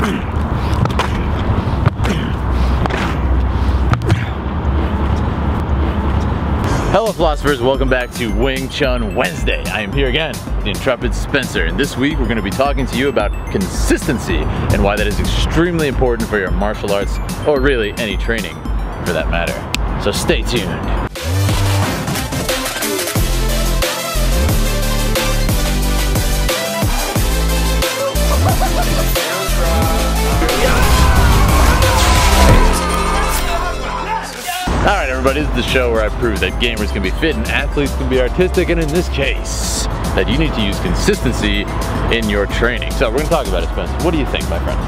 Hello philosophers, welcome back to Wing Chun Wednesday. I am here again, the intrepid Spencer, and this week we're going to be talking to you about consistency and why that is extremely important for your martial arts, or really any training for that matter. So stay tuned. Alright everybody, this is the show where I prove that gamers can be fit and athletes can be artistic, and in this case, that you need to use consistency in your training. So we're going to talk about it, Spencer. What do you think, my friend?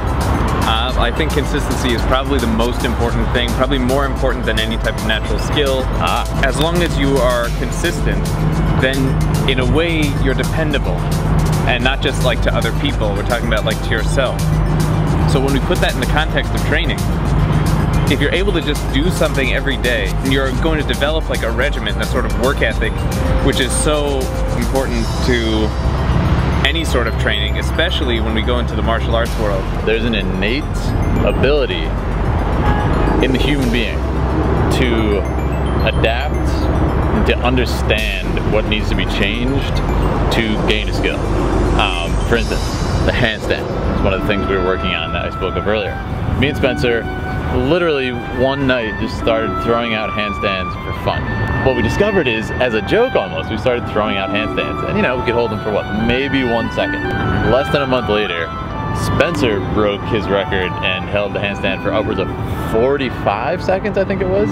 I think consistency is probably the most important thing, probably more important than any type of natural skill. As long as you are consistent, then in a way you're dependable, and not just like to other people, we're talking about like to yourself. So when we put that in the context of training, if you're able to just do something every day, and you're going to develop like a regimen, that sort of work ethic, which is so important to any sort of training, especially when we go into the martial arts world. There's an innate ability in the human being to adapt and to understand what needs to be changed to gain a skill. For instance, the handstand is one of the things we were working on that I spoke of earlier. Me and Spencer literally one night just started throwing out handstands for fun. What we discovered is, as a joke almost, we started throwing out handstands, and you know, we could hold them for what, maybe 1 second. Less than a month later, Spencer broke his record and held the handstand for upwards of 45 seconds, I think it was,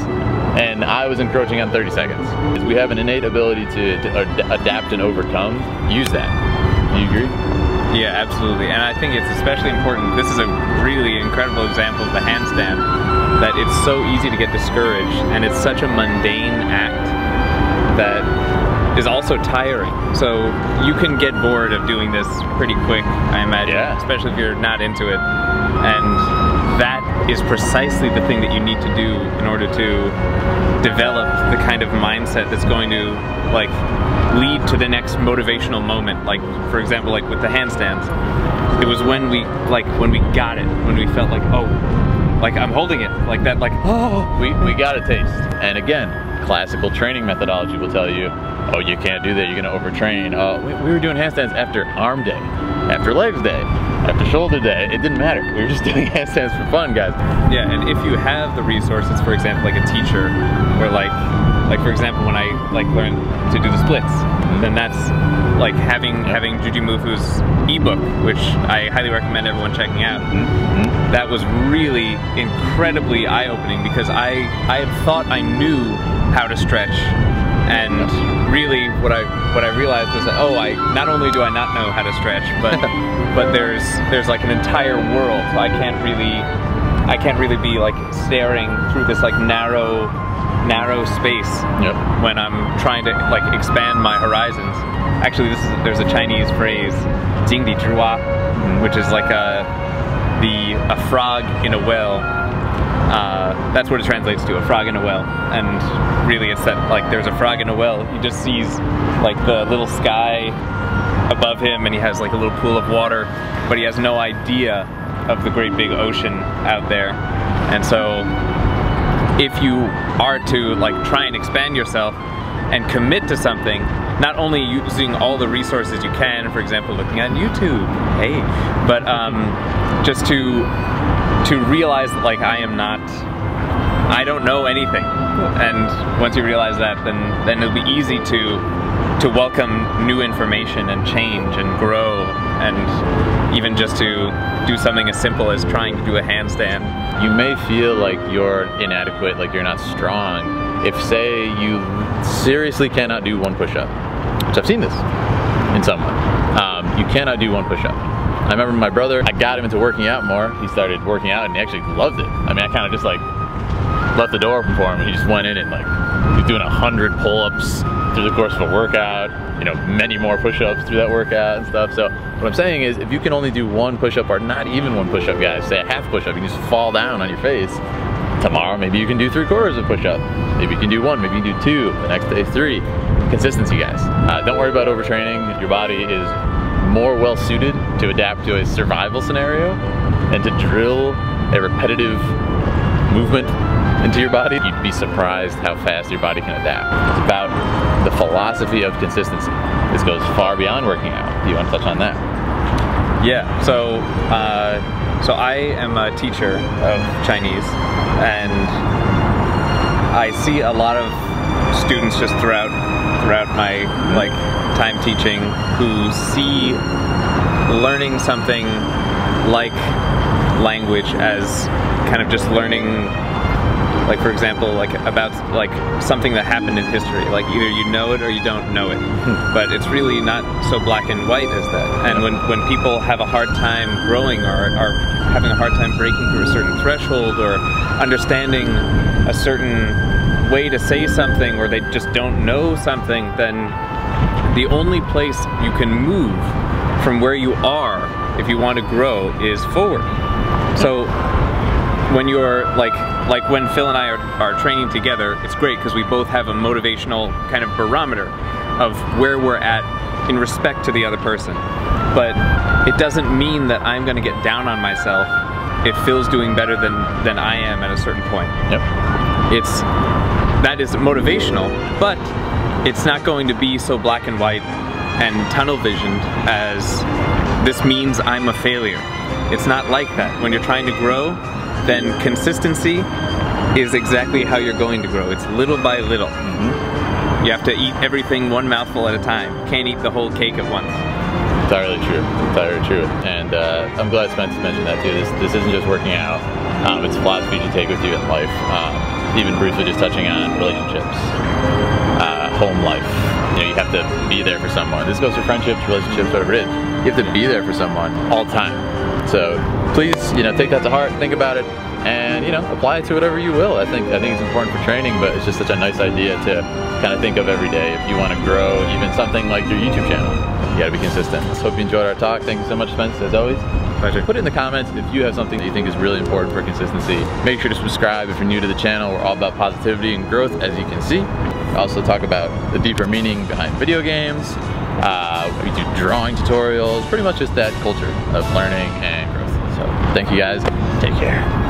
and I was encroaching on 30 seconds. We have an innate ability to adapt and overcome. Use that. Do you agree? Yeah, absolutely. And I think it's especially important, this is a really incredible example of the handstand, that it's so easy to get discouraged, and it's such a mundane act that is also tiring. So you can get bored of doing this pretty quick, I imagine, especially if you're not into it. And that is precisely the thing that you need to do in order to develop the kind of mindset that's going to like lead to the next motivational moment. Like, for example, like with the handstands, it was when we got it, when we felt like, oh, like I'm holding it, like that, like, oh, we got a taste. And again, classical training methodology will tell you, oh, you can't do that, you're gonna overtrain. We were doing handstands after arm day, after legs day, after shoulder day. It didn't matter. We were just doing handstands for fun, guys. Yeah, and if you have the resources, for example, like a teacher, or like for example, when I like learned to do the splits, then that's like having Jujimufu's ebook, which I highly recommend everyone checking out. That was really incredibly eye-opening, because I had thought I knew how to stretch, and really what I realized was that, oh, not only do I not know how to stretch, but but there's like an entire world. So I can't really be like staring through this like narrow space when I'm trying to like expand my horizons. Actually, there's a Chinese phrase, 井底之蛙, which is like a frog in a well. That's what it translates to, a frog in a well. And really it's that, like, there's a frog in a well. He just sees like the little sky above him, and he has like a little pool of water, but he has no idea of the great big ocean out there. And so if you are to like try and expand yourself and commit to something, not only using all the resources you can, for example, looking at YouTube, hey, but just to realize that like I don't know anything. And once you realize that, then it'll be easy to welcome new information and change and grow, and even just to do something as simple as trying to do a handstand. You may feel like you're inadequate, like you're not strong, if say you seriously cannot do 1 push-up. So I've seen this in someone. You cannot do 1 push-up. I remember my brother, I got him into working out more. He started working out and he actually loved it. I mean, I kind of just like left the door open for him, and he just went in and like, he was doing 100 pull-ups through the course of a workout, you know, many more push-ups through that workout and stuff. So what I'm saying is, if you can only do 1 push-up, or not even 1 push-up, guys, say a half push-up, you can just fall down on your face. Tomorrow, maybe you can do 3/4 of push-up. Maybe you can do 1, maybe you can do 2, the next day 3. Consistency, guys. Don't worry about overtraining. Your body is more well suited to adapt to a survival scenario and to drill a repetitive movement into your body, you'd be surprised how fast your body can adapt. It's about the philosophy of consistency. This goes far beyond working out. Do you want to touch on that? Yeah, so I am a teacher of Chinese, and I see a lot of students just throughout my like time teaching who see learning something like language as kind of just learning, like for example, like about like something that happened in history. Like either you know it or you don't know it. But it's really not so black and white as that. And when people have a hard time growing or are having a hard time breaking through a certain threshold or understanding a certain way to say something, or they just don't know something, then the only place you can move from where you are if you want to grow is forward. So when you're like when Phil and I are training together, it's great because we both have a motivational kind of barometer of where we're at in respect to the other person. But it doesn't mean that I'm going to get down on myself if Phil's doing better than I am at a certain point. Yep. That is motivational, but it's not going to be so black and white and tunnel visioned as this means I'm a failure. It's not like that. When you're trying to grow, then consistency is exactly how you're going to grow. It's little by little. You have to eat everything one mouthful at a time. You can't eat the whole cake at once. Entirely true. Entirely true. And I'm glad Spence mentioned that too. This isn't just working out. It's a philosophy you take with you in life. Even briefly just touching on relationships, home life. You know, you have to be there for someone. This goes for friendships, relationships, whatever it is. You have to be there for someone all the time. So please, take that to heart, think about it, and apply it to whatever you will. I think it's important for training, but it's just such a nice idea to kind of think of every day. If you want to grow even something like your YouTube channel, you got to be consistent. Hope you enjoyed our talk. Thank you so much, Spence, as always. Pleasure. Put it in the comments if you have something that you think is really important for consistency. Make sure to subscribe if you're new to the channel. We're all about positivity and growth, as you can see. We also talk about the deeper meaning behind video games. We do drawing tutorials, pretty much just that culture of learning and growth. So thank you guys. Take care.